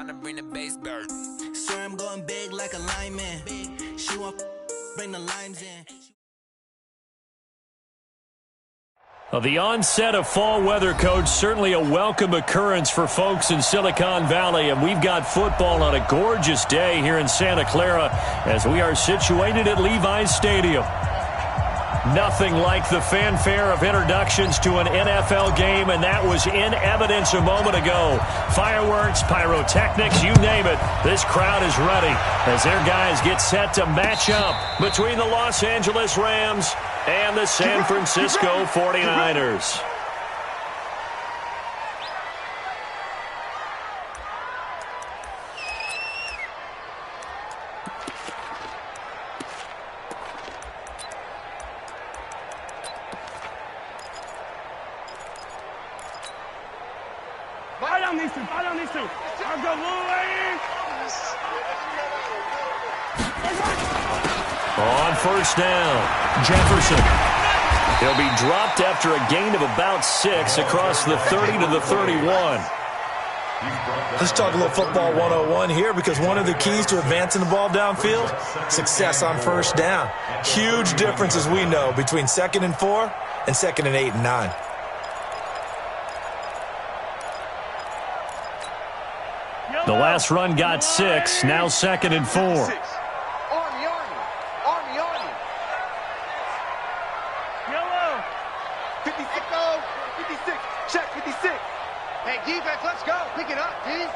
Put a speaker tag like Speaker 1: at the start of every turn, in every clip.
Speaker 1: trying to bring the bass bird.
Speaker 2: Swear I'm going big like a lineman. She won't bring the limes in.
Speaker 3: Well, the onset of fall weather, Coach, certainly a welcome occurrence for folks in Silicon Valley, and we've got football on a gorgeous day here in Santa Clara as we are situated at Levi's Stadium. Nothing like the fanfare of introductions to an NFL game, and that was in evidence a moment ago. Fireworks, pyrotechnics, you name it. This crowd is ready as their guys get set to match up between the Los Angeles Rams and the San Francisco 49ers.
Speaker 4: Vai down these two. I'll go away.
Speaker 3: On first down, Jefferson. He'll be dropped after a gain of about 6 across the 30 to the 31.
Speaker 5: Let's talk a little football 101 here, because one of the keys to advancing the ball downfield, success on first down. Huge difference, as we know, between 2nd and 4 and 2nd and 8 and 9.
Speaker 3: The last run got 6, now 2nd and 4.
Speaker 4: Army. Yellow.
Speaker 6: 56. Go. 56. Check 56. Hey, defense, let's go. Pick it up, D.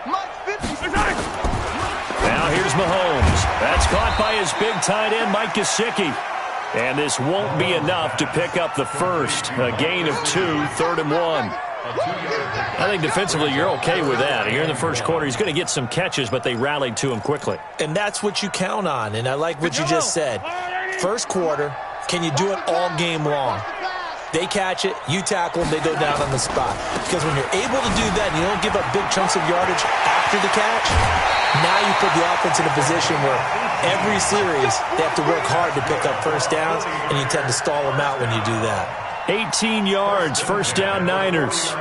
Speaker 6: Mike's 56.
Speaker 3: Now here's Mahomes. That's caught by his big tight end, Mike Gesicki. And this won't be enough to pick up the first. A gain of 2, 3rd and 1. I think defensively you're okay with that. Here in the first quarter, he's going to get some catches, but they rallied to him quickly.
Speaker 5: And that's what you count on, and I like what you just said. First quarter, can you do it all game long? They catch it, you tackle them, they go down on the spot. Because when you're able to do that and you don't give up big chunks of yardage after the catch, now you put the offense in a position where every series they have to work hard to pick up first downs, and you tend to stall them out when you do that.
Speaker 3: 18 yards, first down Niners.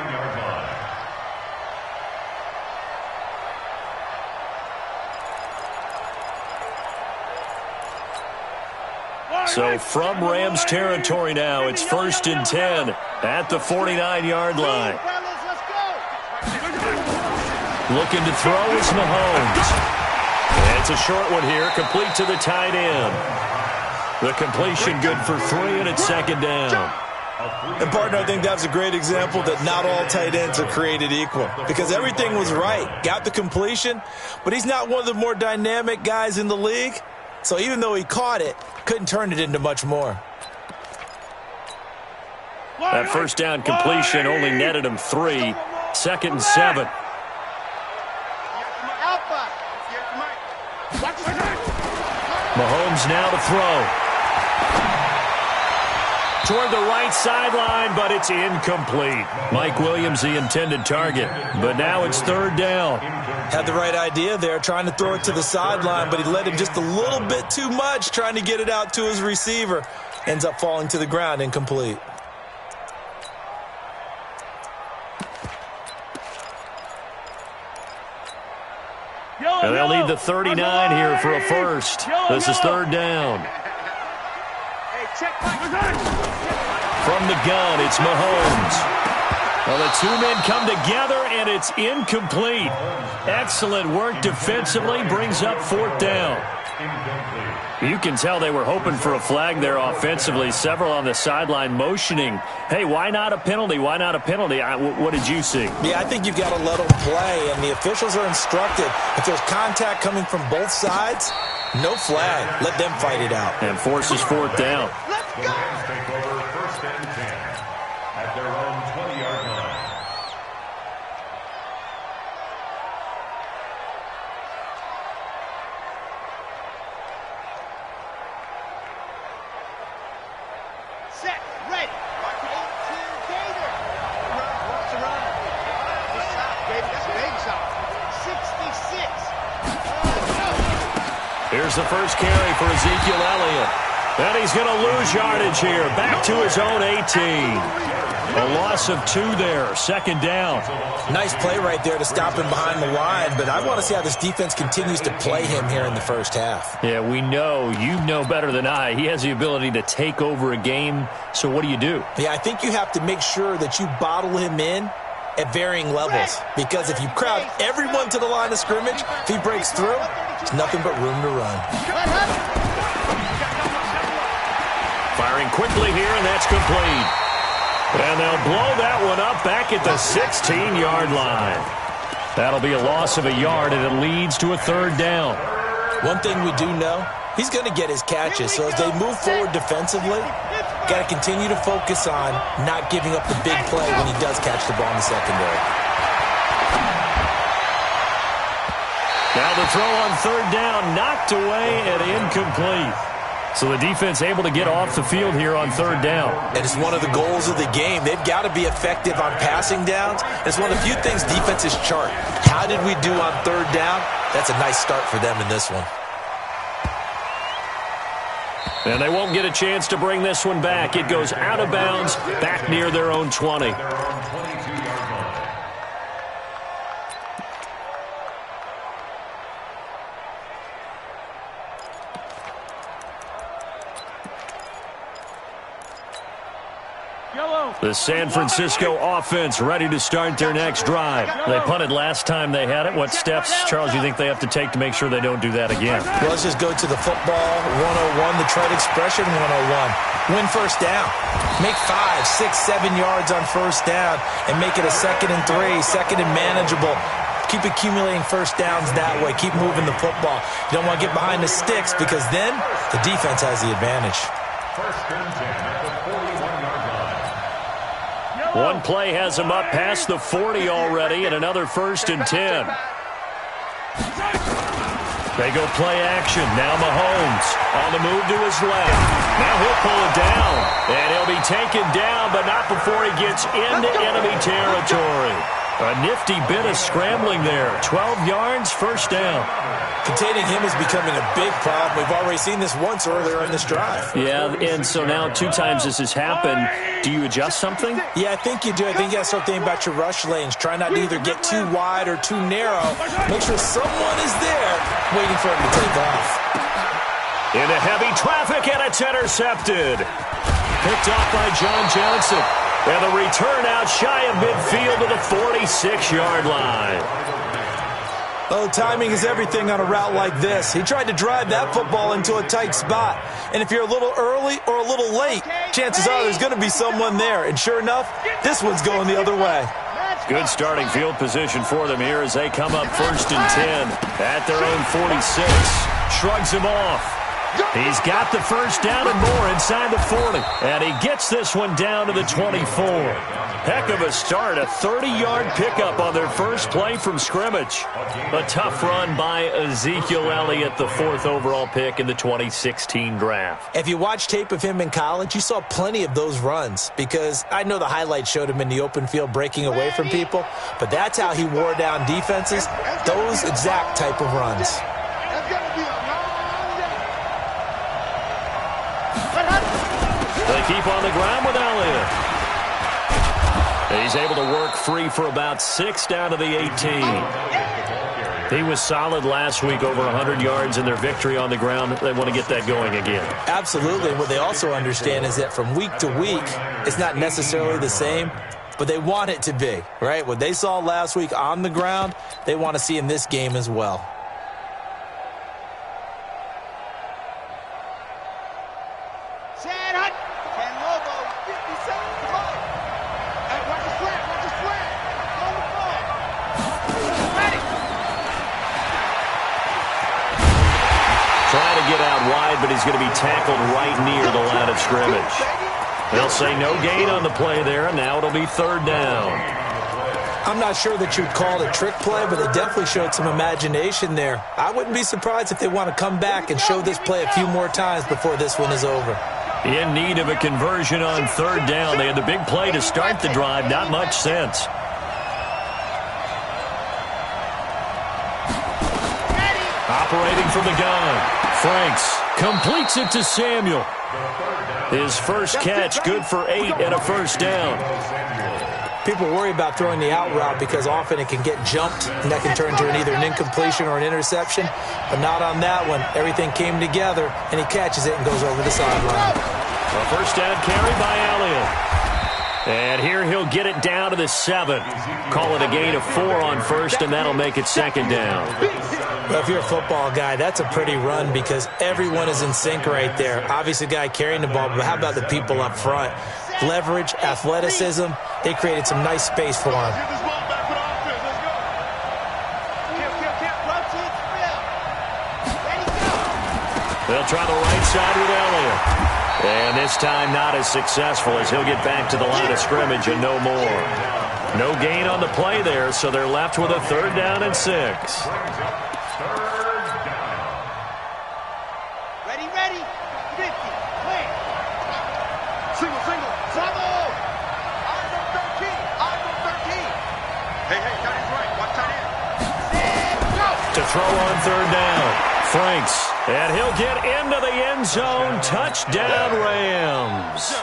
Speaker 3: So from Rams territory now, it's 1st and 10 at the 49-yard line. Looking to throw is Mahomes. And it's a short one here, complete to the tight end. The completion good for 3, and it's 2nd down.
Speaker 5: And, partner, I think that was a great example that not all tight ends are created equal, because everything was right. Got the completion, but he's not one of the more dynamic guys in the league. So even though he caught it, couldn't turn it into much more.
Speaker 3: That first down completion only netted him 3. 2nd and 7. Mahomes now to throw. Toward the right sideline, but it's incomplete. Mike Williams, the intended target. But now it's 3rd down.
Speaker 5: Had the right idea there, trying to throw it to the sideline, but he led him just a little bit too much, trying to get it out to his receiver. Ends up falling to the ground, incomplete.
Speaker 3: And they'll need the 39 here for a first. This is 3rd down. From the gun, it's Mahomes. Well, the two men come together, and it's incomplete. Excellent work defensively, brings up 4th down. You can tell they were hoping for a flag there offensively. Several on the sideline motioning, hey, why not a penalty? Why not a penalty? What did you see?
Speaker 5: Yeah, I think you've got to let them play, and the officials are instructed. If there's contact coming from both sides, no flag. Let them fight it out.
Speaker 3: And forces 4th down.
Speaker 6: Let's go!
Speaker 7: Rams take over 1st and 10 at their own 20-yard line.
Speaker 6: Set, ready. 18 Gator. Watch the run. Good shot, baby. That's a big shot. 66.
Speaker 3: Here's the first carry for Ezekiel Elliott. And he's going to lose yardage here. Back to his own 18. A loss of 2 there, second down.
Speaker 5: Nice play right there to stop him behind the line, but I want to see how this defense continues to play him here in the first half.
Speaker 3: Yeah, we know. You know better than I. He has the ability to take over a game, so what do you do?
Speaker 5: Yeah, I think you have to make sure that you bottle him in at varying levels, because if you crowd everyone to the line of scrimmage, if he breaks through, there's nothing but room to run.
Speaker 3: Firing quickly here, and that's complete. And they'll blow that one up back at the 16-yard line. That'll be a loss of a yard, and it leads to a third down.
Speaker 5: One thing we do know, he's going to get his catches, so as they move forward defensively, got to continue to focus on not giving up the big play when he does catch the ball in the secondary.
Speaker 3: Now the throw on third down, knocked away and incomplete. So the defense able to get off the field here on third down.
Speaker 5: And it's one of the goals of the game. They've got to be effective on passing downs. It's one of the few things defenses chart. How did we do on third down? That's a nice start for them in this one.
Speaker 3: And they won't get a chance to bring this one back. It goes out of bounds, back near their own 20. The San Francisco offense ready to start their next drive. They punted last time they had it. What steps, Charles, you think they have to take to make sure they don't do that again?
Speaker 5: Well, let's just go to the football 101, the trade expression 101. Win first down. Make 5, 6, 7 yards on first down and make it a 2nd and 3, second and manageable. Keep accumulating first downs that way. Keep moving the football. You don't want to get behind the sticks because then the defense has the advantage.
Speaker 7: First and 10 at the 41-yard line.
Speaker 3: One play has him up past the 40 already, and another 1st and 10. They go play action. Now Mahomes on the move to his left. Now he'll pull it down, and he'll be taken down, but not before he gets into enemy territory. A nifty bit of scrambling there. 12 yards, first down.
Speaker 5: Containing him is becoming a big problem. We've already seen this once earlier in this drive.
Speaker 3: Yeah, and so now 2 times this has happened. Do you adjust something?
Speaker 5: Yeah, I think you do. I think you got to start thinking about your rush lanes. Try not to either get too wide or too narrow. Make sure someone is there waiting for him to take off.
Speaker 3: Into heavy traffic, and it's intercepted. Picked off by John Johnson. And the return out shy of midfield to the 46-yard line.
Speaker 5: Oh, timing is everything on a route like this. He tried to drive that football into a tight spot. And if you're a little early or a little late, chances are there's going to be someone there. And sure enough, this one's going the other way.
Speaker 3: Good starting field position for them here as they come up 1st and 10 at their own 46. Shrugs him off. He's got the first down and more inside the 40. And he gets this one down to the 24. Heck of a start. A 30-yard pickup on their first play from scrimmage. A tough run by Ezekiel Elliott, the 4th overall pick in the 2016 draft.
Speaker 5: If you watch tape of him in college, you saw plenty of those runs because I know the highlights showed him in the open field breaking away from people, but that's how he wore down defenses, those exact type of runs.
Speaker 3: They keep on the ground with Elliott. He's able to work free for about 6 down to the 18. He was solid last week, over 100 yards in their victory on the ground. They want to get that going again.
Speaker 5: Absolutely. What they also understand is that from week to week, it's not necessarily the same, but they want it to be, right? What they saw last week on the ground, they want to see in this game as well.
Speaker 3: But he's going to be tackled right near the line of scrimmage. They'll say no gain on the play there, and now it'll be 3rd down.
Speaker 5: I'm not sure that you'd call it a trick play, but they definitely showed some imagination there. I wouldn't be surprised if they want to come back and show this play a few more times before this one is over.
Speaker 3: In need of a conversion on 3rd down. They had the big play to start the drive. Not much sense. Operating from the gun. Franks completes it to Samuel.
Speaker 7: The 3rd down
Speaker 3: His first catch, good for 8 and a first down.
Speaker 5: People worry about throwing the out route because often it can get jumped, and that can turn into either an incompletion or an interception. But not on that one. Everything came together, and he catches it and goes over the sideline.
Speaker 3: A first down carry by Elliott. And here he'll get it down to the 7. Call it a gain of 4 on first, and that'll make it second down.
Speaker 5: Well, if you're a football guy, that's a pretty run because everyone is in sync right there. Obviously, the guy carrying the ball, but how about the people up front? Leverage, athleticism, they created some nice space for him.
Speaker 3: They'll try the right side with Elliott. And this time not as successful as he'll get back to the line of scrimmage and no more. No gain on the play there, so they're left with a 3rd down and 6.
Speaker 6: Ready, 50, clear. Single, follow. Argo 13. Hey, tight end's right, watch tight end.
Speaker 3: To throw on 3rd down. Franks, and he'll get into the end zone. Touchdown, Rams.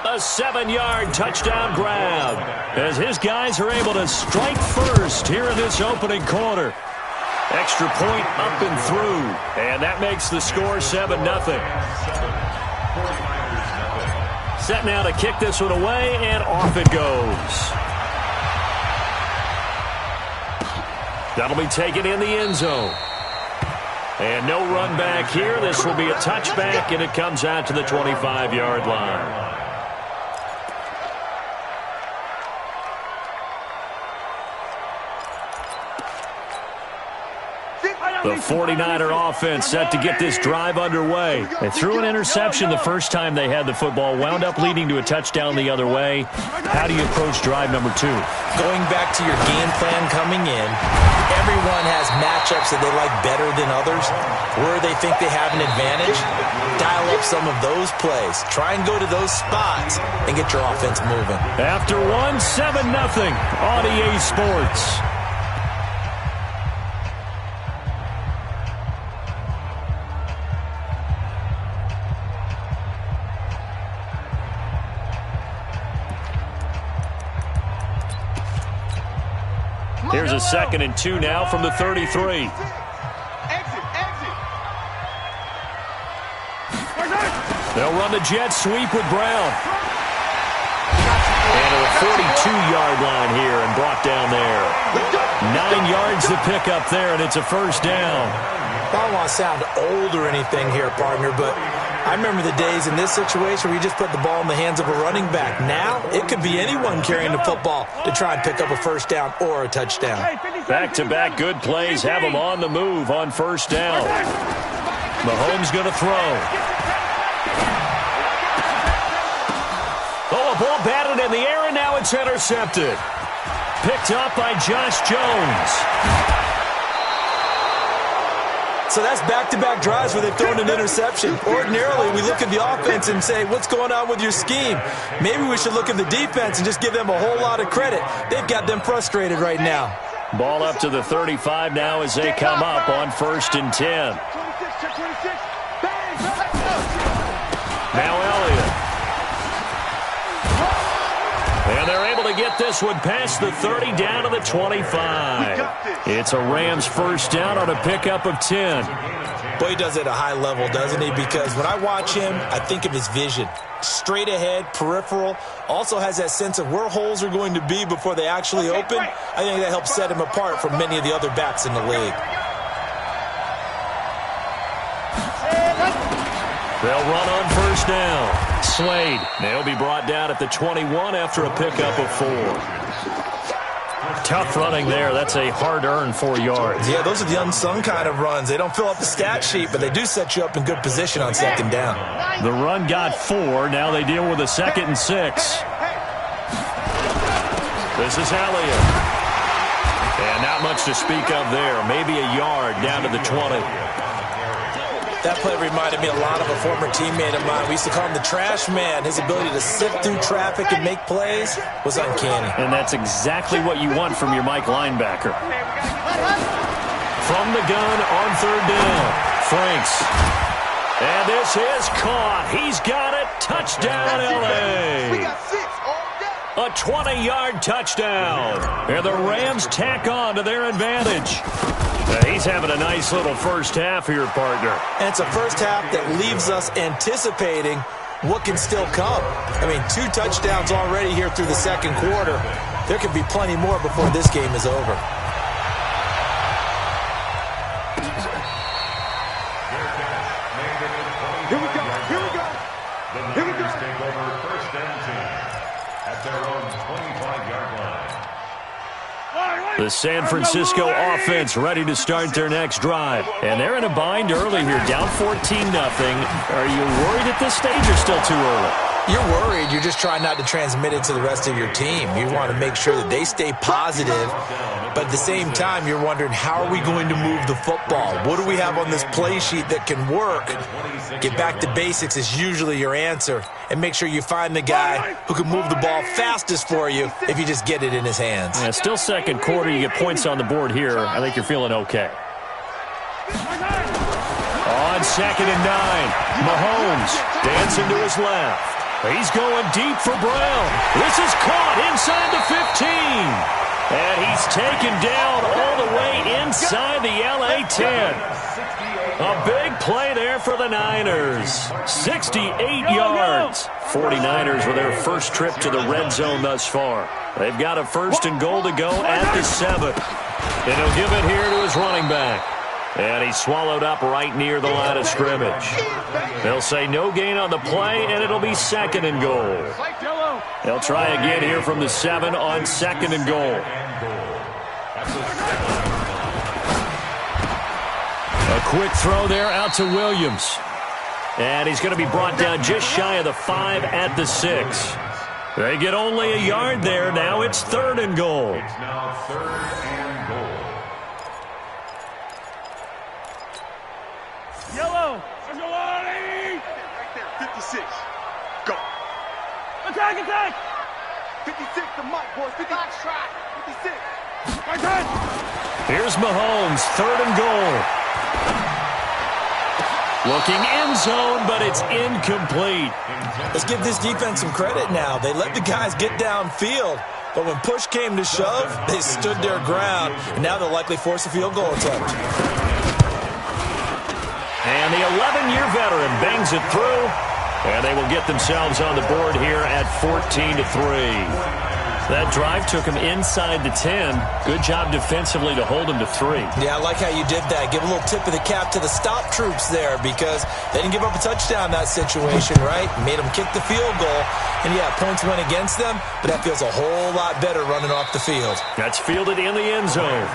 Speaker 3: A 7-yard touchdown grab as his guys are able to strike first here in this opening quarter. Extra point up and through, and that makes the score 7-0. Set now to kick this one away, and off it goes. That'll be taken in the end zone. And no run back here. This will be a touchback, and it comes out to the 25-yard line. The 49er offense set to get this drive underway. They threw an interception the first time they had the football, wound up leading to a touchdown the other way. How do you approach drive number 2?
Speaker 5: Going back to your game plan coming in, everyone has matchups that they like better than others. Where they think they have an advantage, dial up some of those plays. Try and go to those spots and get your offense moving.
Speaker 3: After 7-0 on EA Sports. Here's a 2nd and 2 now from the 33.
Speaker 6: Exit.
Speaker 3: They'll run the jet sweep with Brown. And to the 42-yard line here and brought down there. 9 yards to pick up there, and it's a first down.
Speaker 5: I don't want to sound old or anything here, partner, but I remember the days in this situation where you just put the ball in the hands of a running back. Now, it could be anyone carrying the football to try and pick up a first down or a touchdown.
Speaker 3: Back-to-back good plays have them on the move on first down. Mahomes going to throw. Oh, a ball batted in the air, and now it's intercepted. Picked up by Josh Jones.
Speaker 5: So that's back-to-back drives where they've thrown an interception. Ordinarily, we look at the offense and say, what's going on with your scheme? Maybe we should look at the defense and just give them a whole lot of credit. They've got them frustrated right now.
Speaker 3: Ball up to the 35 now as they come up on 1st and 10. Now Elliott. And they're able to get this one past the 30 down to the 25. It's a Rams first down on a pickup of 10.
Speaker 5: Boy, he does it at a high level, doesn't he? Because when I watch him, I think of his vision. Straight ahead, peripheral. Also has that sense of where holes are going to be before they actually open. I think that helps set him apart from many of the other backs in the league.
Speaker 3: They'll run on first down. Slade. They'll be brought down at the 21 after a pickup of 4. Tough running there. That's a hard-earned 4 yards.
Speaker 5: Yeah, those are the unsung kind of runs. They don't fill up the stat sheet, but they do set you up in good position on 2nd down.
Speaker 3: The run got 4. Now they deal with a 2nd and 6. This is Elliott. And not much to speak of there. Maybe a yard down to the 20.
Speaker 5: That play reminded me a lot of a former teammate of mine. We used to call him the trash man. His ability to sift through traffic and make plays was uncanny.
Speaker 3: And that's exactly what you want from your Mike linebacker. From the gun on 3rd down. Franks. And this is caught. He's got it. Touchdown, LA.
Speaker 6: We got 6 all day.
Speaker 3: A 20-yard touchdown. And the Rams tack on to their advantage. He's having a nice little first half here, partner.
Speaker 5: And it's a first half that leaves us anticipating what can still come. I mean, 2 touchdowns already here through the second quarter. There could be plenty more before this game is over.
Speaker 6: Here we go. Here we go.
Speaker 7: The Niners take over first and 10 at their own 25-yard line.
Speaker 3: The San Francisco offense ready to start their next drive. And they're in a bind early here, down 14-0. Are you worried at this stage or still too early?
Speaker 5: You're worried. You're just trying not to transmit it to the rest of your team. You want to make sure that they stay positive. But at the same time, you're wondering, how are we going to move the football? What do we have on this play sheet that can work? Get back to basics is usually your answer. And make sure you find the guy who can move the ball fastest for you if you just get it in his hands.
Speaker 3: Yeah, still second quarter. You get points on the board here. I think you're feeling okay. On 2nd and 9, Mahomes dancing to his left. He's going deep for Brown. This is caught inside the 15. And he's taken down all the way inside the LA 10. A big play there for the Niners. 68 yards. 49ers with their first trip to the red zone thus far. They've got a 1st and goal to go at the 7. And he'll give it here to his running back. And he's swallowed up right near the line of scrimmage. They'll say no gain on the play, and it'll be 2nd and goal. They'll try again here from the 7 on 2nd and goal. A quick throw there out to Williams. And he's going to be brought down just shy of the 5 at the 6. They get only a yard there. Now it's 3rd and goal.
Speaker 7: It's now 3rd and goal.
Speaker 4: Yellow.
Speaker 6: Right there, 56. Go.
Speaker 4: Attack, attack.
Speaker 6: 56 to Mike, boys. 56. 56.
Speaker 4: Right side.
Speaker 3: Here's Mahomes, 3rd and goal. Looking end zone, but it's incomplete.
Speaker 5: Let's give this defense some credit now. They let the guys get downfield, but when push came to shove, they stood their ground, and now they'll likely force a field goal attempt.
Speaker 3: And the 11-year veteran bangs it through, and they will get themselves on the board here at 14-3. That drive took him inside the 10. Good job defensively to hold him to 3.
Speaker 5: Yeah, I like how you did that. Give a little tip of the cap to the stop troops there, because they didn't give up a touchdown in that situation, right? Made them kick the field goal. And, yeah, points went against them, but that feels a whole lot better running off the field.
Speaker 3: That's fielded in the end zone.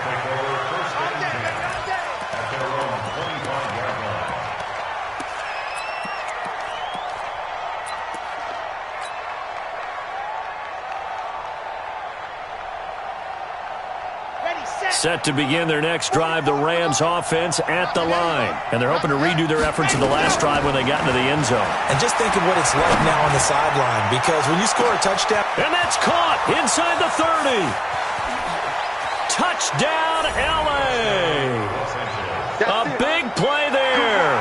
Speaker 3: Set to begin their next drive, the Rams offense at the line. And they're hoping to redo their efforts in the last drive when they got into the end zone.
Speaker 5: And just think of what it's like now on the sideline, because when you score a touchdown...
Speaker 3: And that's caught inside the 30. Touchdown, LA. A big play there.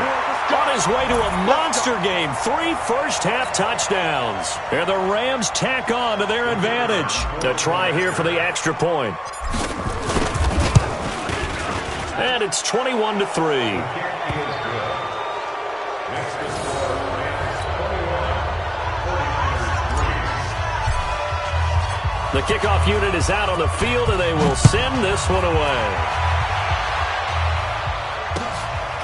Speaker 3: On his way to a monster game, 3 first-half touchdowns. And the Rams tack on to their advantage. A try here for the extra point. And it's 21-3. The kickoff unit is out on the field, and they will send this one away.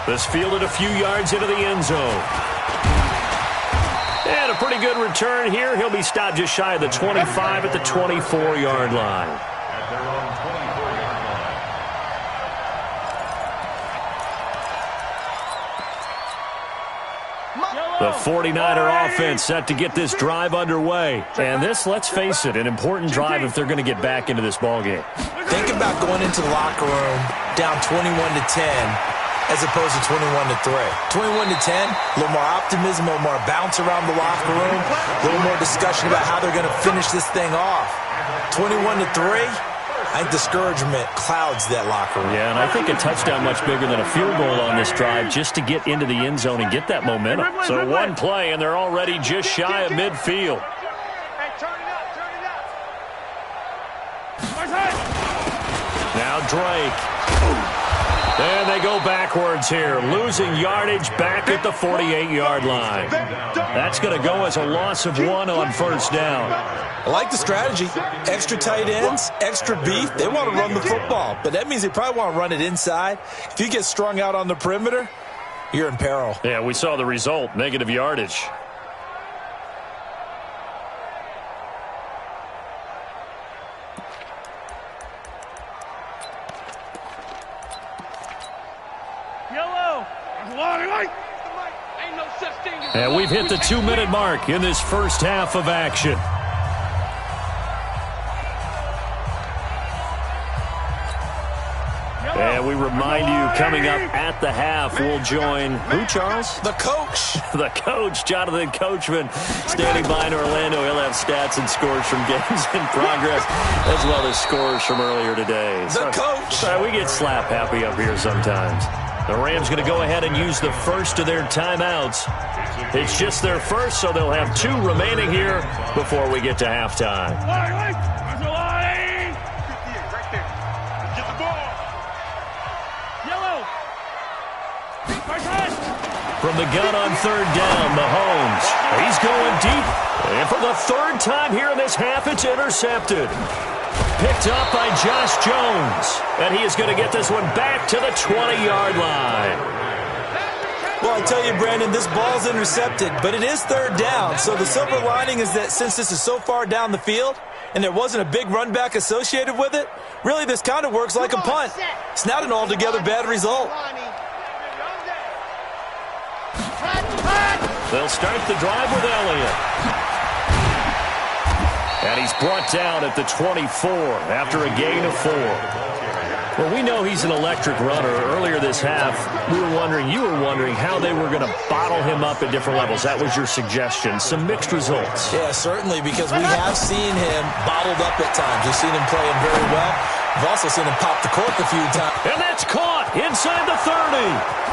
Speaker 3: This fielded a few yards into the end zone. And a pretty good return here. He'll be stopped just shy of the 25 at the 24-yard line.
Speaker 7: At their own 24-yard line.
Speaker 3: The 49er offense set to get this drive underway. And this, let's face it, an important drive if they're going to get back into this ballgame.
Speaker 5: Think about going into the locker room down 21-10 as opposed to 21-3. 21-10, a little more optimism, a little more bounce around the locker room, a little more discussion about how they're going to finish this thing off. 21-3, I think discouragement clouds that locker room.
Speaker 3: Yeah, and I think a touchdown much bigger than a field goal on this drive just to get into the end zone and get that momentum. So one play, and they're already just shy of midfield.
Speaker 6: Hey, turn it up, turn it up.
Speaker 3: Now Drake. And they go backwards here, losing yardage back at the 48-yard line. That's going to go as a loss of 1 on first down.
Speaker 5: I like the strategy. Extra tight ends, extra beef. They want to run the football, but that means they probably want to run it inside. If you get strung out on the perimeter, you're in peril.
Speaker 3: Yeah, we saw the result, negative yardage. And we've hit the 2-minute mark in this first half of action. And we remind you, coming up at the half, we'll join who, Charles?
Speaker 5: The coach.
Speaker 3: The coach, Jonathan Coachman, standing by in Orlando. He'll have stats and scores from games in progress, as well as scores from earlier today.
Speaker 5: The coach.
Speaker 3: So we get slap happy up here sometimes. The Rams going to go ahead and use the first of their timeouts. It's just their first, so they'll have 2 remaining here before we get to halftime. From the gun on third down, Mahomes. He's going deep. And for the 3rd time here in this half, it's intercepted. Picked up by Josh Jones. And he is going to get this one back to the 20-yard line.
Speaker 5: Well, I tell you, Brandon, this ball's intercepted, but it is 3rd down. So the silver lining is that since this is so far down the field and there wasn't a big run back associated with it, really this kind of works like a punt. It's not an altogether bad result.
Speaker 3: They'll start the drive with Elliott. And he's brought down at the 24 after a gain of 4. Well, we know he's an electric runner. Earlier this half, you were wondering how they were going to bottle him up at different levels. That was your suggestion. Some mixed results.
Speaker 5: Yeah, certainly, because we have seen him bottled up at times. We've seen him playing very well. We've also seen him pop the cork a few times.
Speaker 3: And that's caught inside the 30.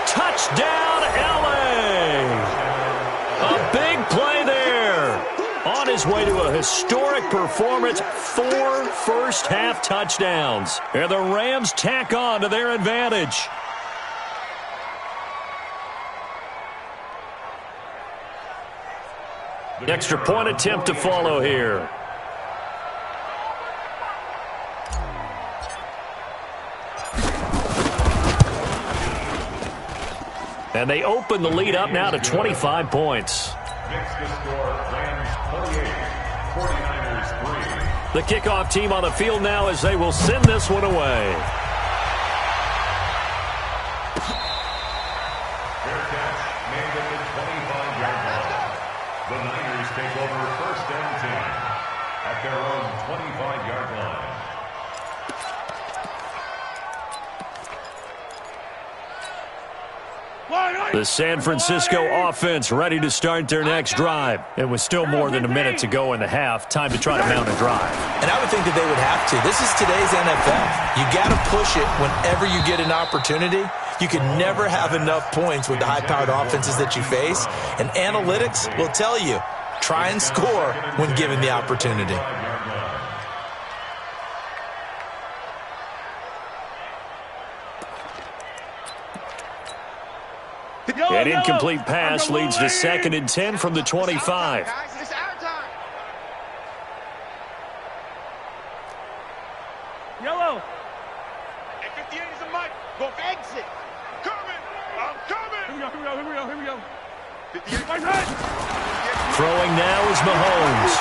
Speaker 3: Touchdown, L.A. A big play there. On his way to a historic performance, 4 first-half touchdowns. And the Rams tack on to their advantage. Extra point attempt to follow here. And they open the lead up now to 25 points.
Speaker 7: Makes the score Rams 28, 49ers 3.
Speaker 3: The kickoff team on the field now as they will send this one away.
Speaker 7: Fair catch made at the 25-yard line. The Niners take over first and 10 at their own 25-yard line.
Speaker 3: The San Francisco offense ready to start their next drive. It was still more than a minute to go in the half. Time to try to mount a drive.
Speaker 5: And I would think that they would have to. This is today's NFL. You got to push it whenever you get an opportunity. You can never have enough points with the high-powered offenses that you face. And analytics will tell you, try and score when given the opportunity.
Speaker 3: An incomplete pass leads to 2nd and 10 from the 25.
Speaker 4: Yellow.
Speaker 6: Hey, 58 is a mic. Go exit. Coming. I'm coming.
Speaker 4: Here we go.
Speaker 6: 58.
Speaker 3: Throwing now is Mahomes.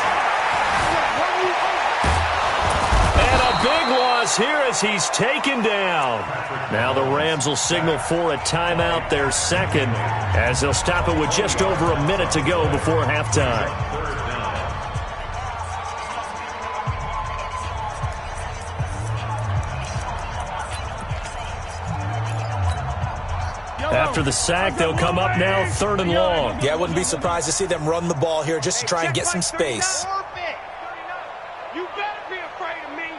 Speaker 3: And a big loss here as he's taken down. Now the Rams will signal for a timeout, their 2nd, as they'll stop it with just over a minute to go before halftime. After the sack, they'll come up now 3rd and long.
Speaker 5: Yeah, I wouldn't be surprised to see them run the ball here just to try and get some space.
Speaker 6: You better be afraid of me.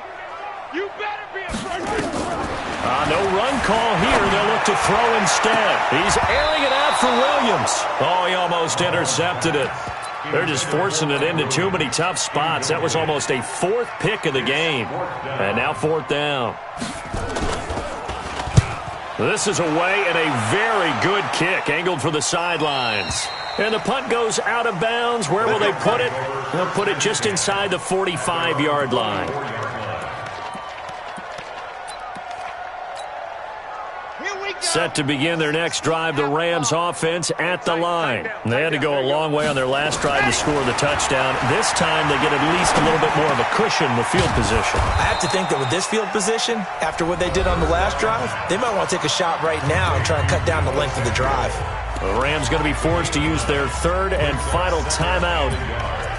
Speaker 3: No run call here. They'll look to throw instead. He's airing it out for Williams. Oh, he almost intercepted it. They're just forcing it into too many tough spots. That was almost a fourth pick of the game. And now fourth down. This is away and a very good kick, angled for the sidelines. And the punt goes out of bounds. Where will they put it? They'll put it just inside the 45-yard line. Set to begin their next drive, the Rams offense at the line. They had to go a long way on their last drive to score the touchdown. This time they get at least a little bit more of a cushion with field position.
Speaker 5: I have to think that with this field position, after what they did on the last drive, they might want to take a shot right now and try and cut down the length of the drive.
Speaker 3: The Rams going to be forced to use their third and final timeout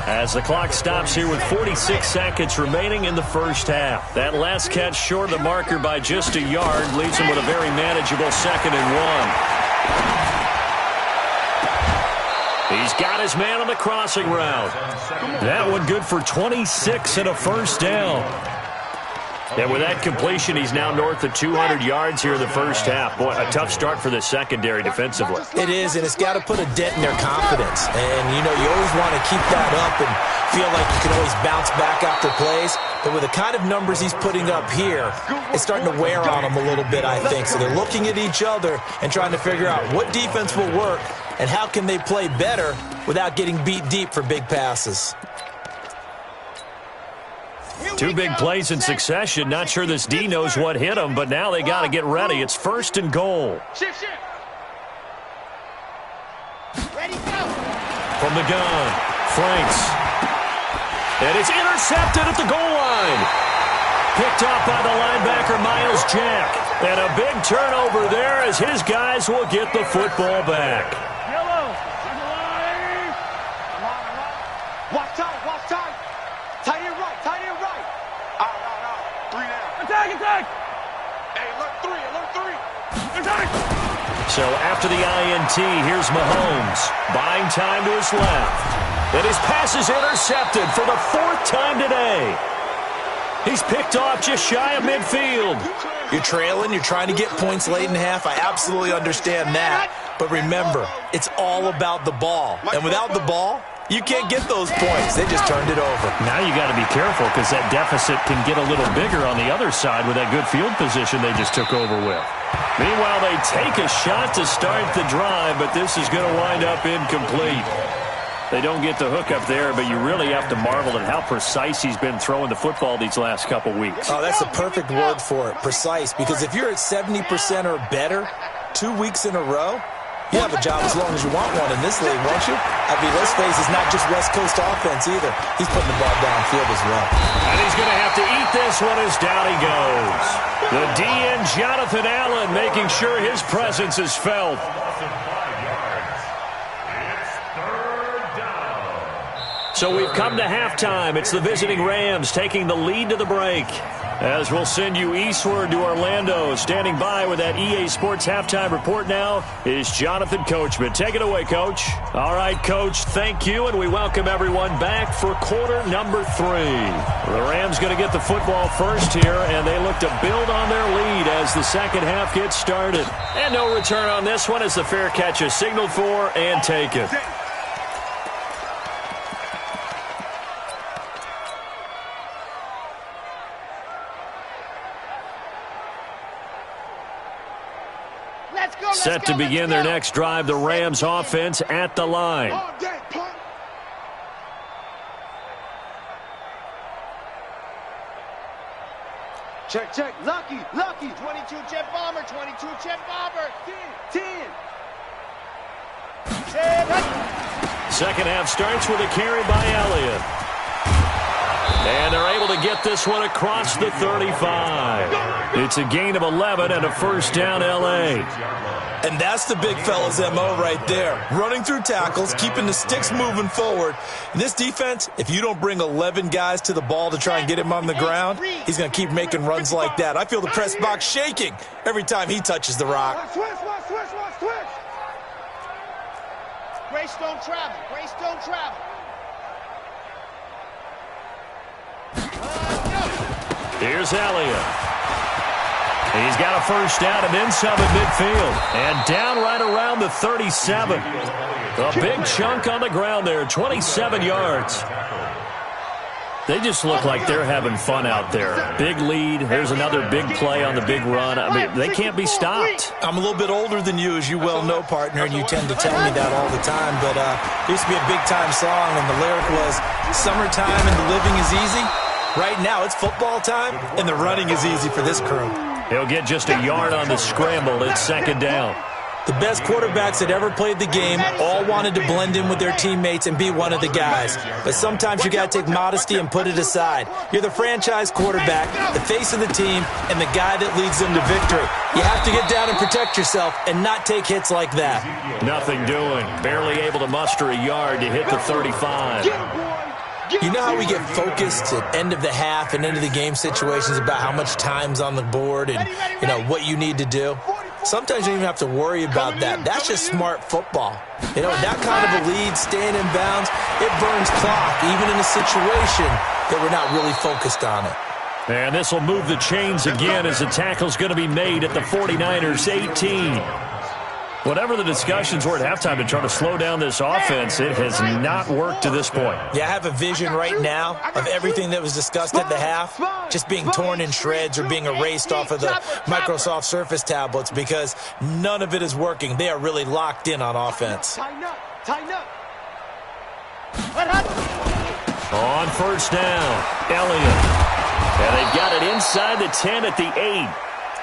Speaker 3: as the clock stops here with 46 seconds remaining in the first half. That last catch short of the marker by just a yard leaves him with a very manageable 2nd and 1. He's got his man on the crossing route. That one good for 26 and a first down. And with that completion, he's now north of 200 yards here in the first half. Boy, a tough start for the secondary defensively.
Speaker 5: It is, and it's got to put a dent in their confidence. And, you know, you always want to keep that up and feel like you can always bounce back after plays. But with the kind of numbers he's putting up here, it's starting to wear on them a little bit, I think. So they're looking at each other and trying to figure out what defense will work and how can they play better without getting beat deep for big passes.
Speaker 3: Two big plays in succession. Not sure this D knows what hit him, but now they got to get ready. It's 1st and goal.
Speaker 6: Shift. Ready, go.
Speaker 3: From the gun, Franks. And it's intercepted at the goal line. Picked off by the linebacker, Miles Jack. And a big turnover there as his guys will get the football back.
Speaker 4: Yellow.
Speaker 6: Watch time. Tight end right. Out. 3 down.
Speaker 4: Attack.
Speaker 6: Hey, alert 3.
Speaker 4: Attack.
Speaker 3: So after the INT, here's Mahomes. Buying time to his left. And his pass is intercepted for the 4th time today. He's picked off just shy of midfield.
Speaker 5: You're trailing. You're trying to get points late in half. I absolutely understand that. But remember, it's all about the ball. And without the ball, you can't get those points. They just turned it over.
Speaker 3: Now you got to be careful because that deficit can get a little bigger on the other side with that good field position they just took over with. Meanwhile, they take a shot to start the drive, but this is going to wind up incomplete. They don't get the hook up there, but you really have to marvel at how precise he's been throwing the football these last couple weeks.
Speaker 5: Oh, that's a perfect word for it, precise, because if you're at 70% or better 2 weeks in a row, you have a job as long as you want one in this league, won't you? I mean, let's face it, it's not just West Coast offense either. He's putting the ball downfield as well.
Speaker 3: And he's going to have to eat this one as down he goes. The DN, Jonathan Allen, making sure his presence is felt. So we've come to halftime. It's the visiting Rams taking the lead to the break. As we'll send you eastward to Orlando. Standing by with that EA Sports halftime report now is Jonathan Coachman. Take it away, Coach. All right, Coach, thank you, and we welcome everyone back for quarter number 3. The Rams going to get the football first here, and they look to build on their lead as the second half gets started. And no return on this one as the fair catch is signaled for and taken. Set to begin their next drive, the Rams offense at the line.
Speaker 6: Check. Lucky. 22 jet bomber. 10.
Speaker 3: Second half starts with a carry by Elliott. And they're able to get this one across the 35. It's a gain of 11 and a first down, L.A.
Speaker 5: And that's the big fella's MO right there. Running through tackles, keeping the sticks moving forward. In this defense, if you don't bring 11 guys to the ball to try and get him on the ground, he's going to keep making runs like that. I feel the press box shaking every time he touches the rock.
Speaker 6: Switch. Grace don't travel.
Speaker 3: Here's Elliott. He's got a first down and then some at midfield. And down right around the 37. A big chunk on the ground there, 27 yards. They just look like they're having fun out there. Big lead. There's another big play on the big run. I mean, they can't be stopped.
Speaker 5: I'm a little bit older than you, as you well know, partner, and you tend to tell me that all the time. But it used to be a big-time song, and the lyric was, "Summertime and the living is easy." Right now, it's football time, and the running is easy for this crew.
Speaker 3: He'll get just a yard on the scramble. It's second down.
Speaker 5: The best quarterbacks that ever played the game all wanted to blend in with their teammates and be one of the guys. But sometimes you got to take modesty and put it aside. You're the franchise quarterback, the face of the team, and the guy that leads them to victory. You have to get down and protect yourself and not take hits like that.
Speaker 3: Nothing doing. Barely able to muster a yard to hit the 35.
Speaker 5: You know how we get focused at end of the half and end of the game situations about how much time's on the board and, you know, what you need to do? Sometimes you don't even have to worry about that. That's just smart football. You know, that kind of a lead, staying in bounds, it burns clock, even in a situation that we're not really focused on it.
Speaker 3: And this will move the chains again as the tackle's going to be made at the 49ers 18. Whatever the discussions were at halftime to try to slow down this offense, it has not worked to this point.
Speaker 5: Yeah, I have a vision right now of everything that was discussed at the half just being torn in shreds or being erased off of the Microsoft Surface tablets because none of it is working. They are really locked in on offense.
Speaker 6: Tighten up.
Speaker 3: On first down, Elliott. And they've got it inside the 10 at the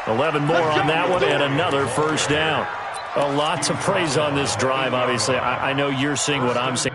Speaker 3: 8. 11 more on that one and another first down. A lot to praise on this drive, obviously. I know you're seeing what I'm seeing.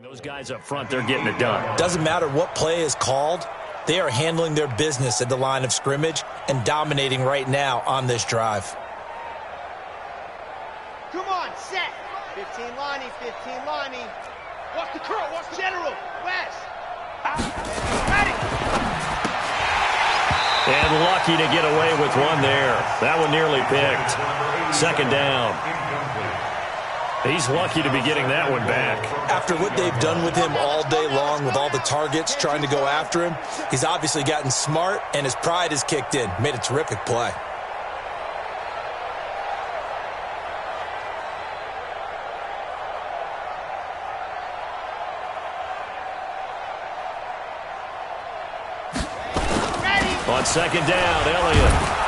Speaker 3: Those guys up front, they're getting it done.
Speaker 5: Doesn't matter what play is called. They are handling their business at the line of scrimmage and dominating right now on this drive.
Speaker 6: Come on, set. 15 Lonnie, 15 Lonnie. Watch the curl, watch the general. West. Ready.
Speaker 3: And lucky to get away with one there. That one nearly picked. Second down. He's lucky to be getting that one back.
Speaker 5: After what they've done with him all day long with all the targets trying to go after him, he's obviously gotten smart and his pride has kicked in. Made a terrific play.
Speaker 3: On second down, Elliott.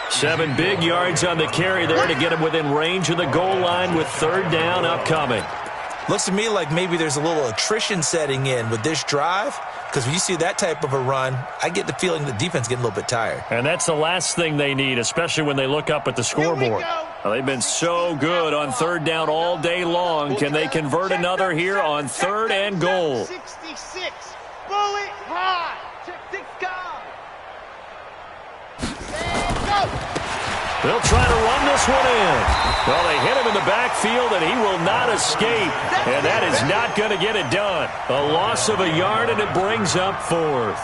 Speaker 3: 7 big yards on the carry there to get him within range of the goal line with third down upcoming.
Speaker 5: Looks to me like maybe there's a little attrition setting in with this drive, because when you see that type of a run, I get the feeling the defense getting a little bit tired.
Speaker 3: And that's the last thing they need, especially when they look up at the scoreboard.
Speaker 6: Here we go.
Speaker 3: Well, they've been so good on third down all day long. Can they convert another here on third and goal?
Speaker 6: 66. Bullet high. Check 6 guys. And go.
Speaker 3: They'll try to run this one in. Well, they hit him in the backfield, and he will not escape. And that is not going to get it done. A loss of a yard, and it brings up fourth.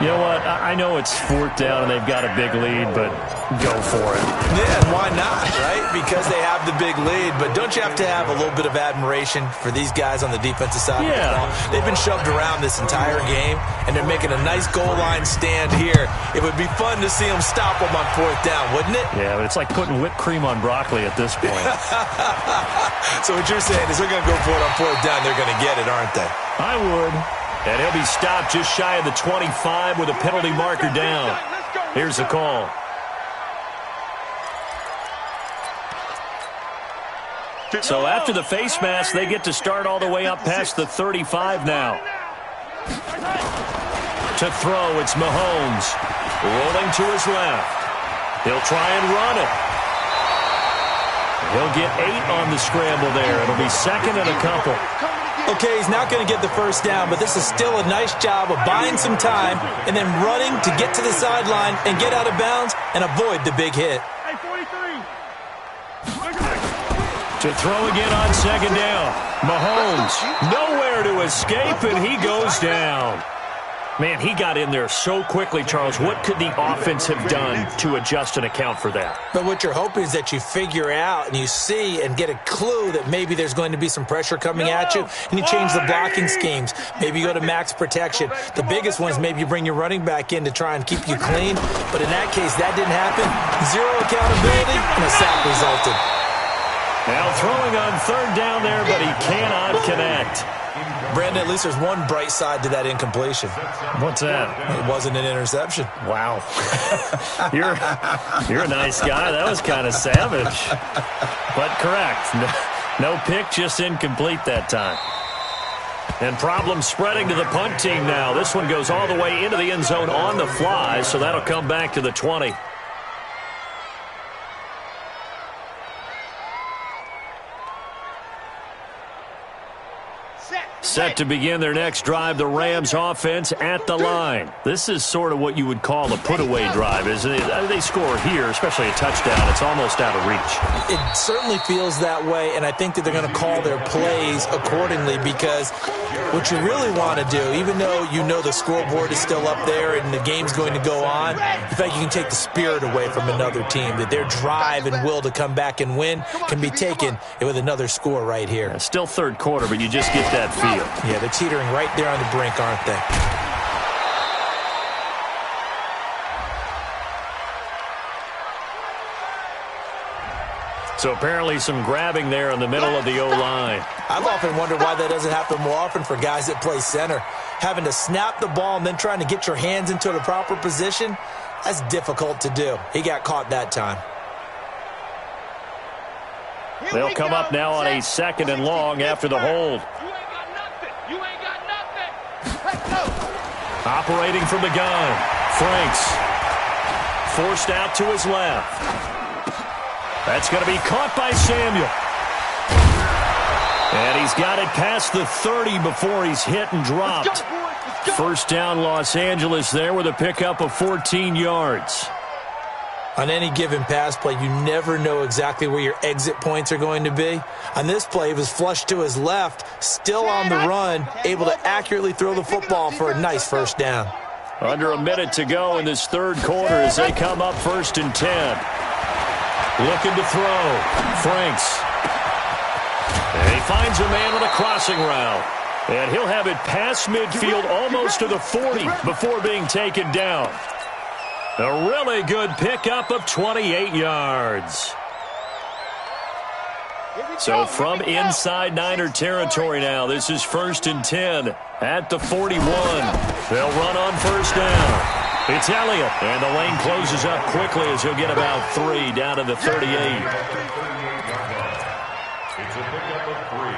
Speaker 3: You know what? I know it's fourth down, and they've got a big lead, but go for it.
Speaker 5: Yeah, and why not, right? Because they have the big lead. But don't you have to have a little bit of admiration for these guys on the defensive side of the ball? They've been shoved around this entire game, and they're making a nice goal line stand here. It would be fun to see them stop them on fourth down, wouldn't it?
Speaker 3: Yeah, but it's like putting whipped cream on broccoli at this point.
Speaker 5: So what you're saying is they're going to go for it on fourth down. They're going to get it, aren't they?
Speaker 3: I would. And he'll be stopped just shy of the 25 with a penalty marker down. Here's the call. So after the face mask, they get to start all the way up past the 35 now. To throw, it's Mahomes. Rolling to his left. He'll try and run it. He'll get 8 on the scramble there. It'll be second and a couple.
Speaker 5: Okay, he's not going to get the first down, but this is still a nice job of buying some time and then running to get to the sideline and get out of bounds and avoid the big hit.
Speaker 3: To throw again on second down. Mahomes, nowhere to escape, and he goes down. Man, he got in there so quickly, Charles. What could the offense have done to adjust and account for that?
Speaker 5: But what you're hoping is that you figure out and you see and get a clue that maybe there's going to be some pressure coming at you, and you change the blocking schemes. Maybe you go to max protection. The biggest one is maybe you bring your running back in to try and keep you clean. But in that case, that didn't happen. Zero accountability, and a sack resulted.
Speaker 3: Now throwing on third down there, but he cannot connect.
Speaker 5: Brandon, at least there's one bright side to that incompletion.
Speaker 3: What's that?
Speaker 5: It wasn't an interception.
Speaker 3: Wow. You're a nice guy. That was kind of savage. But correct. No pick, just incomplete that time. And problem spreading to the punt team now. This one goes all the way into the end zone on the fly, so that'll come back to the 20. Set to begin their next drive, the Rams offense at the line. This is sort of what you would call a put-away drive, isn't it? They score here, especially a touchdown. It's almost out of reach.
Speaker 5: It certainly feels that way, and I think that they're going to call their plays accordingly because what you really want to do, even though you know the scoreboard is still up there and the game's going to go on, in fact, you can take the spirit away from another team, that their drive and will to come back and win can be taken with another score right here.
Speaker 3: Yeah, still third quarter, but you just get that feel.
Speaker 5: Yeah, they're teetering right there on the brink, aren't they?
Speaker 3: So apparently some grabbing there in the middle of the O-line.
Speaker 5: I've often wondered why that doesn't happen more often for guys that play center. Having to snap the ball and then trying to get your hands into the proper position, that's difficult to do. He got caught that time.
Speaker 3: They'll come up now on a second and long after the hold.
Speaker 4: You ain't got nothing.
Speaker 3: Operating from the gun. Franks. Forced out to his left. That's going to be caught by Samuel. And he's got it past the 30 before he's hit and dropped. First down, Los Angeles there with a pickup of 14 yards.
Speaker 5: On any given pass play, you never know exactly where your exit points are going to be. On this play, he was flushed to his left, still on the run, able to accurately throw the football for a nice first down.
Speaker 3: Under a minute to go in this third quarter as they come up 1st and 10. Looking to throw. Franks. And he finds a man on a crossing route. And he'll have it past midfield almost to the 40 before being taken down. A really good pickup of 28 yards. So from inside Niner territory now, this is 1st and 10 at the 41. They'll run on first down. It's Elliott, and the lane closes up quickly as he'll get about 3 down to the 38.
Speaker 7: It's a pickup of 3.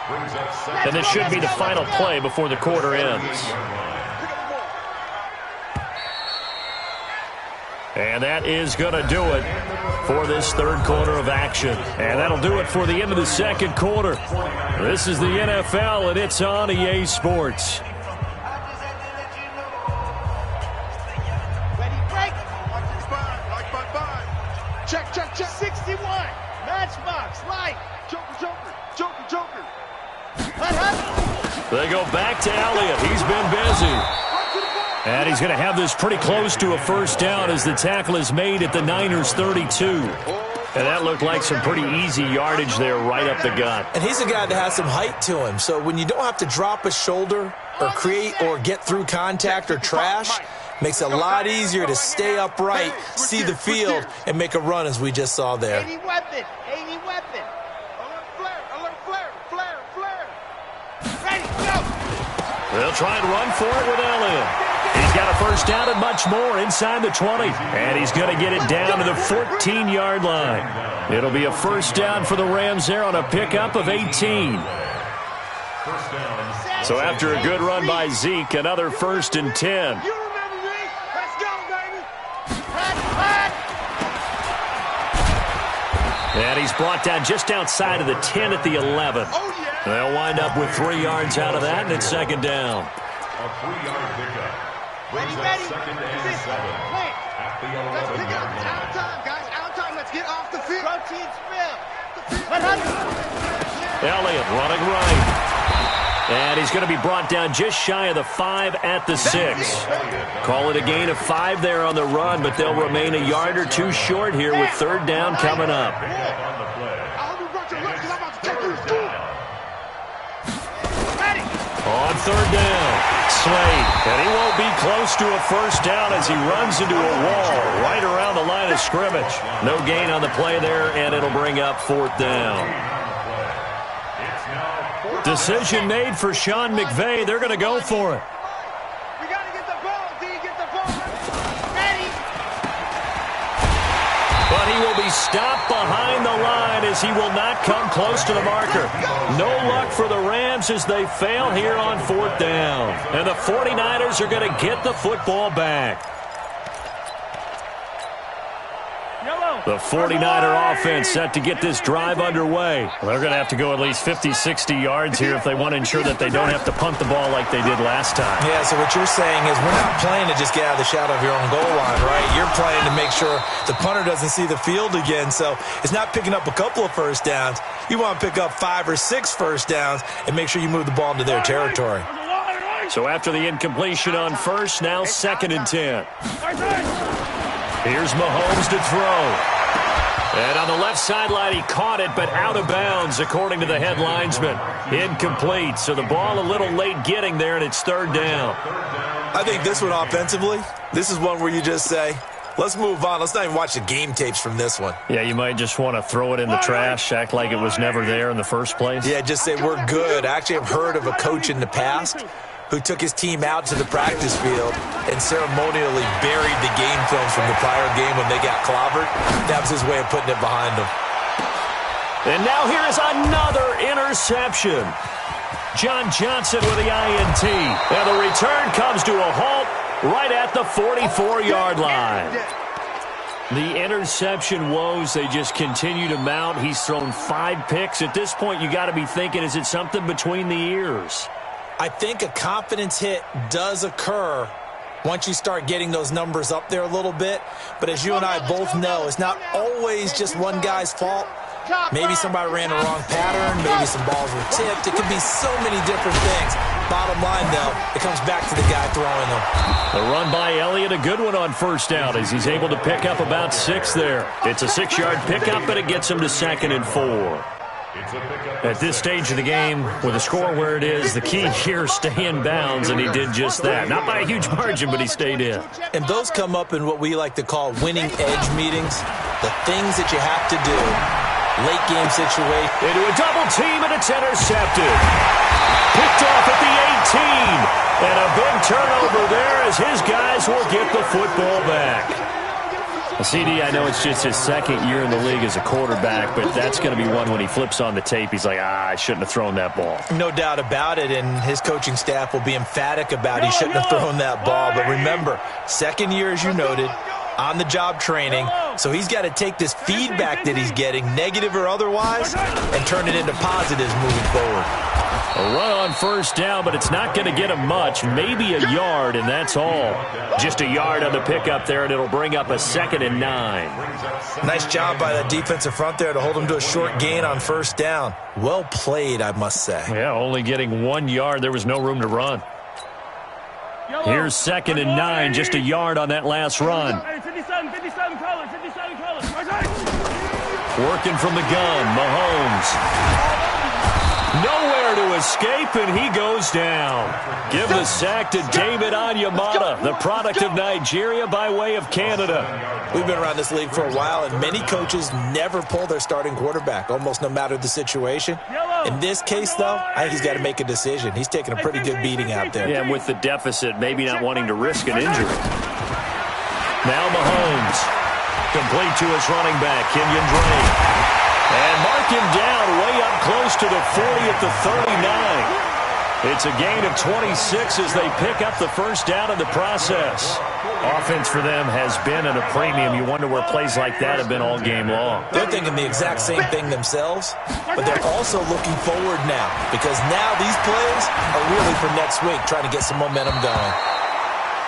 Speaker 7: Brings up second.
Speaker 3: And this should be the final play before the quarter ends. And that is going to do it for this third quarter of action. And that'll do it for the end of the second quarter. This is the NFL, and it's on EA Sports.
Speaker 6: Ready, break. Check, check, check. 61. Matchbox, light. Joker.
Speaker 3: They go back to Elliott. He's been busy. And he's going to have this pretty close to a first down as the tackle is made at the Niners' 32. And that looked like some pretty easy yardage there right up the gut.
Speaker 5: And he's a guy that has some height to him. So when you don't have to drop a shoulder or create or get through contact or trash, makes it a lot easier to stay upright, see the field, and make a run as we just saw there.
Speaker 6: 80 weapon. Alert flare. Ready, go.
Speaker 3: They'll try and run for it with Elliott. He's got a first down and much more inside the 20. And he's going to get it down to the 14-yard line. It'll be a first down for the Rams there on a pickup of 18. So after a good run by Zeke, another 1st and 10.
Speaker 6: You remember me? Let's go, baby.
Speaker 3: And he's brought down just outside of the 10 at the 11.
Speaker 6: Oh, yeah.
Speaker 3: They'll wind up with 3 yards out of that, and it's second down.
Speaker 7: A 3-yard pickup.
Speaker 6: Ready.
Speaker 7: Second and 7 at the 11-yard line.
Speaker 6: Out of time, guys. Out of time. Let's get off the field. Protein spill.
Speaker 3: Elliott running right. And he's going to be brought down just shy of the 5 at the 6. Call it a gain of 5 there on the run, but they'll remain a yard or 2 short here with third down coming up. On third down, Slade. And he won't be close to a first down as he runs into a wall right around the line of scrimmage. No gain on the play there, and it'll bring up fourth down. Decision made for Sean McVay. They're going to go for it.
Speaker 6: We got to get the ball, D. Get the ball. Ready.
Speaker 3: But he will be stopped behind the line as he will not come close to the marker. No luck for the Rams as they fail here on fourth down. And the 49ers are going to get the football back. The 49er offense set to get this drive underway. Well, they're going to have to go at least 50, 60 yards here if they want to ensure that they don't have to punt the ball like they did last time.
Speaker 5: Yeah, so what you're saying is we're not playing to just get out of the shadow of your own goal line, right? You're playing to make sure the punter doesn't see the field again. So it's not picking up a couple of first downs. You want to pick up 5 or 6 first downs and make sure you move the ball into their territory.
Speaker 3: So after the incompletion on first, now second and 10. Here's Mahomes to throw. And on the left sideline, he caught it, but out of bounds, according to the head linesman. Incomplete, so the ball a little late getting there, and it's third down.
Speaker 5: I think this one offensively, this is one where you just say, let's move on. Let's not even watch the game tapes from this one.
Speaker 3: Yeah, you might just want to throw it in the trash, act like it was never there in the first place.
Speaker 5: Yeah, just say we're good. Actually, I've heard of a coach in the past who took his team out to the practice field and ceremonially buried the game films from the prior game when they got clobbered. That was his way of putting it behind them.
Speaker 3: And now here is another interception. John Johnson with the INT. And the return comes to a halt right at the 44-yard line. The interception woes, they just continue to mount. He's thrown 5 picks. At this point, you got to be thinking, is it something between the ears?
Speaker 5: I think a confidence hit does occur once you start getting those numbers up there a little bit. But as you and I both know, it's not always just one guy's fault. Maybe somebody ran the wrong pattern. Maybe some balls were tipped. It could be so many different things. Bottom line, though, it comes back to the guy throwing them.
Speaker 3: The run by Elliott, a good one on first down as he's able to pick up about 6 there. It's a 6-yard pickup, but it gets him to second and 4. At this stage of the game, with the score where it is, the key here is stay in bounds, and he did just that. Not by a huge margin, but he stayed in.
Speaker 5: And those come up in what we like to call winning edge meetings, the things that you have to do. Late game situation.
Speaker 3: Into a double team, and it's intercepted. Picked off at the 18. And a big turnover there as his guys will get the football back. CD, I know it's just his second year in the league as a quarterback, but that's going to be one when he flips on the tape. He's like, I shouldn't have thrown that ball.
Speaker 5: No doubt about it, and his coaching staff will be emphatic about he shouldn't have thrown that ball. But remember, second year, as you noted, on-the-job training, so he's got to take this feedback that he's getting, negative or otherwise, and turn it into positives moving forward.
Speaker 3: A run on first down, but it's not going to get him much. Maybe a yard, and that's all. Just a yard on the pickup there, and it'll bring up a 2nd and 9.
Speaker 5: Nice job by that defensive front there to hold him to a short gain on first down. Well played, I must say.
Speaker 3: Yeah, only getting 1 yard. There was no room to run. Here's 2nd and 9, just a yard on that last run.
Speaker 4: 57 colors.
Speaker 3: Working from the gun, Mahomes. Nowhere to escape, and he goes down. Give the sack to David Onyemata, the product of Nigeria by way of Canada.
Speaker 5: We've been around this league for a while, and many coaches never pull their starting quarterback, almost no matter the situation. In this case, though, I think he's got to make a decision. He's taking a pretty good beating out there.
Speaker 3: Yeah, and with the deficit, maybe not wanting to risk an injury. Now Mahomes, complete to his running back, Kenyon Drake. And mark him down way up close to the 40 at the 39. It's a gain of 26 as they pick up the first down in the process. Offense for them has been at a premium. You wonder where plays like that have been all game long.
Speaker 5: They're thinking the exact same thing themselves, but they're also looking forward now because now these plays are really for next week, trying to get some momentum going.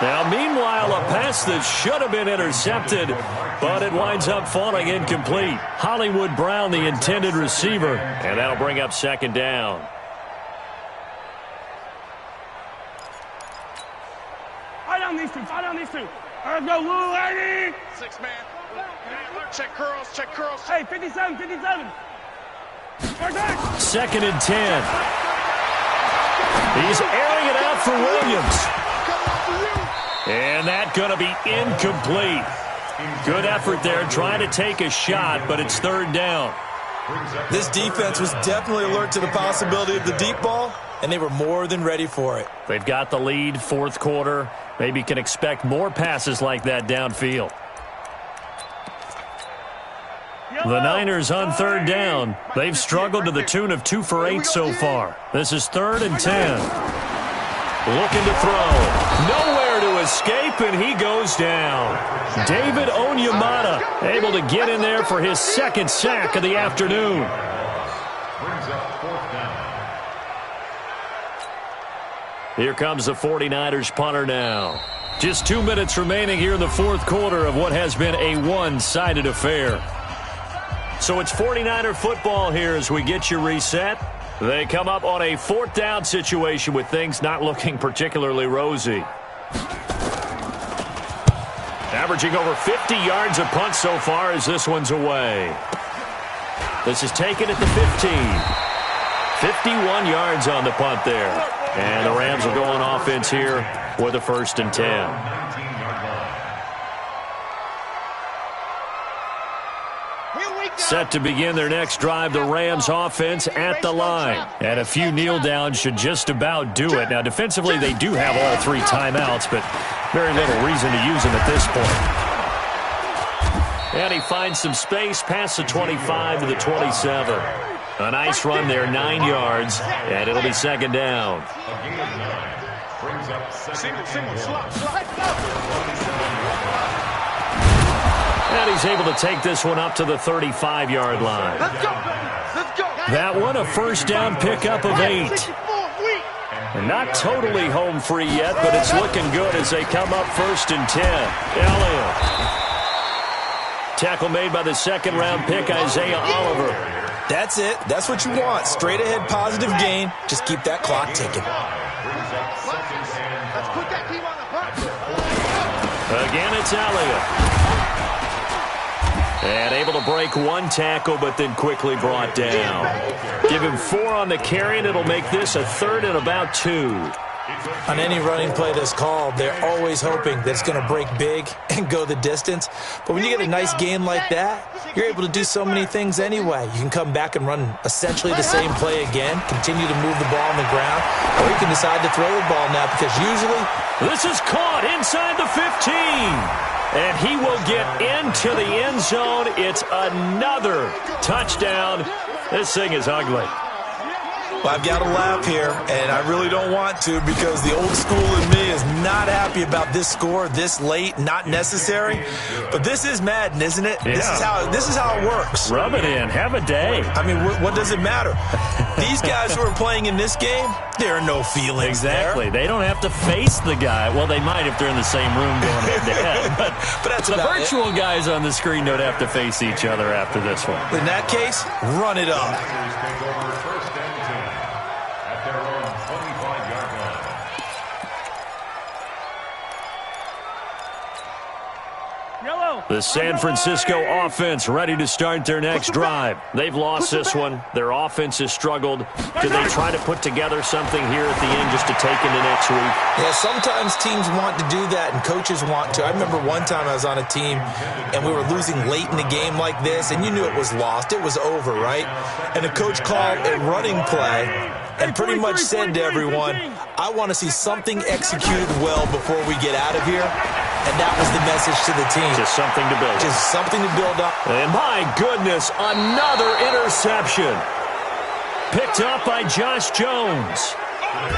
Speaker 3: Now, meanwhile, a pass that should have been intercepted, but it winds up falling incomplete. Hollywood Brown, the intended receiver, and that'll bring up 2nd down.
Speaker 4: Fight on these two. Let's go, Lou, Eddie. 6-man. Check curls. Hey, 57.
Speaker 3: 2nd and 10. He's airing it out for Williams. And that's going to be incomplete. Good effort there, trying to take a shot, but it's 3rd down.
Speaker 5: This defense was definitely alert to the possibility of the deep ball, and they were more than ready for it.
Speaker 3: They've got the lead, 4th quarter. Maybe can expect more passes like that downfield. The Niners on 3rd down. They've struggled to the tune of 2 for 8 so far. This is 3rd and 10. Looking to throw. Nowhere to escape, and he goes down. David Onyemata able to get in there for his 2nd sack of the afternoon. Here comes the 49ers punter now. Just 2 minutes remaining here in the 4th quarter of what has been a one-sided affair. So it's 49er football here as we get you reset. They come up on a 4th down situation with things not looking particularly rosy. Averaging over 50 yards a punt so far as this one's away. This is taken at the 15. 51 yards on the punt there. And the Rams will go on offense here with a 1st and 10. Set to begin their next drive, the Rams offense at the line. And a few kneel downs should just about do it. Now, defensively, they do have all 3 timeouts, but very little reason to use them at this point. And he finds some space past the 25 to the 27. A nice run there, 9 yards, and it'll be 2nd down. And he's able to take this one up to the 35-yard line. That one, a 1st down pickup of 8. And not totally home free yet, but it's looking good as they come up 1st and 10. Elliott. Tackle made by the 2nd-round pick, Isaiah Oliver.
Speaker 5: That's it. That's what you want. Straight ahead, positive gain. Just keep that clock ticking.
Speaker 3: Again, it's Elliott. And able to break 1 tackle, but then quickly brought down. Give him 4 on the carry, and it'll make this a 3rd and about 2.
Speaker 5: On any running play that's called, they're always hoping that it's going to break big and go the distance. But when you get a nice gain like that, you're able to do so many things anyway. You can come back and run essentially the same play again, continue to move the ball on the ground, or you can decide to throw the ball now because usually...
Speaker 3: This is caught inside the 15. And he will get into the end zone. It's another touchdown. This thing is ugly.
Speaker 5: Well, I've got to laugh here, and I really don't want to because the old school in me is not happy about this score this late, not necessary. But this is Madden, isn't it?
Speaker 3: Yeah.
Speaker 5: This is how it works.
Speaker 3: Rub it in. Have a day.
Speaker 5: I mean, what does it matter? These guys who are playing in this game, there are no feelings
Speaker 3: Exactly.
Speaker 5: there.
Speaker 3: They don't have to face the guy. Well, they might if they're in the same room going head-to-head. But
Speaker 5: that's
Speaker 3: the
Speaker 5: about
Speaker 3: virtual guys on the screen don't have to face each other after this one.
Speaker 5: In that case, run it up.
Speaker 7: Niners take over first and 10 at their own 25-yard line.
Speaker 4: Yellow.
Speaker 3: The San Francisco offense ready to start their next drive. They've lost this one. Their offense has struggled. Do they try to put together something here at the end just to take into next week?
Speaker 5: Yeah, sometimes teams want to do that and coaches want to. I remember one time I was on a team and we were losing late in the game like this, and you knew it was lost. It was over, right? And the coach called a running play and pretty much said to everyone, I want to see something executed well before we get out of here. And that was the message to the team.
Speaker 3: Just something to build.
Speaker 5: Just something to build up.
Speaker 3: And my goodness, another interception. Picked up by Josh Jones.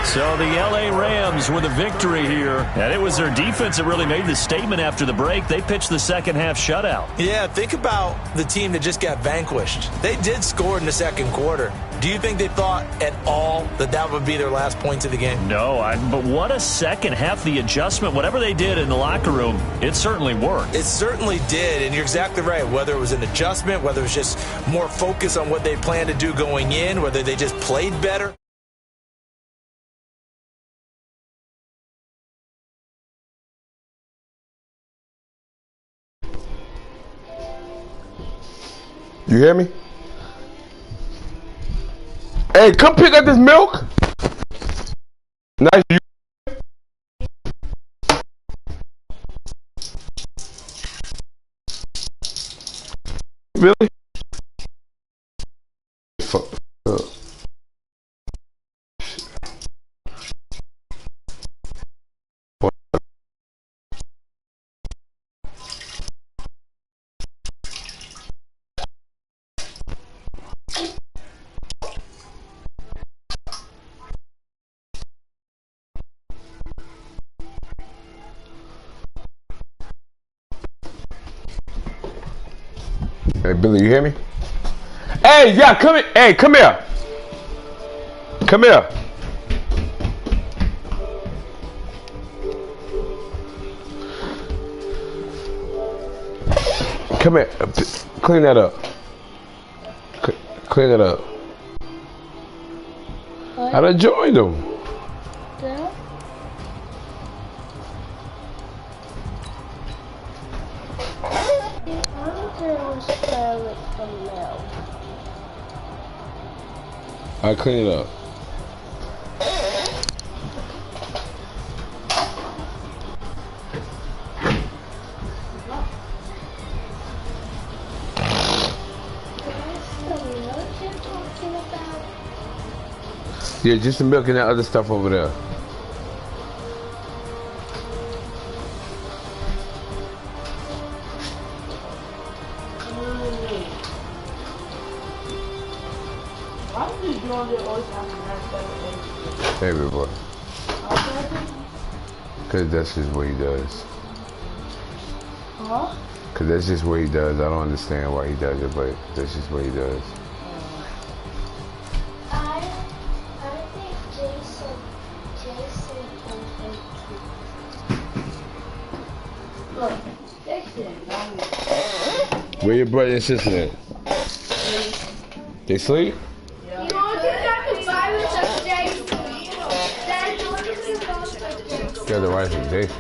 Speaker 3: So the L.A. Rams with a victory here. And it was their defense that really made the statement after the break. They pitched the second-half shutout.
Speaker 5: Yeah, think about the team that just got vanquished. They did score in the second quarter. Do you think they thought at all that that would be their last points of the game?
Speaker 3: No, but what a second half. The adjustment, whatever they did in the locker room, it certainly worked.
Speaker 5: It certainly did, and you're exactly right. Whether it was an adjustment, whether it was just more focus on what they planned to do going in, whether they just played better.
Speaker 1: You hear me? Hey, come pick up this milk. Nice. Really? Fuck up. Hey, Billy, you hear me? Hey, yeah, come here. Hey, come here. Come here. Come here. Clean that up. Clean it up.
Speaker 8: What?
Speaker 1: I done joined them.
Speaker 8: Yeah.
Speaker 1: I clean it up. Yeah, just the milk and that other stuff over there. Hey, boy. Cause that's just what he does.
Speaker 8: Huh?
Speaker 1: Cause that's just what he does. I don't understand why he does it, but that's just what he does.
Speaker 8: I think Jason Look, Jason.
Speaker 1: Where your brother and sister at? They sleep?
Speaker 8: You want to got the virus of Jason?
Speaker 1: Got the right from Jason.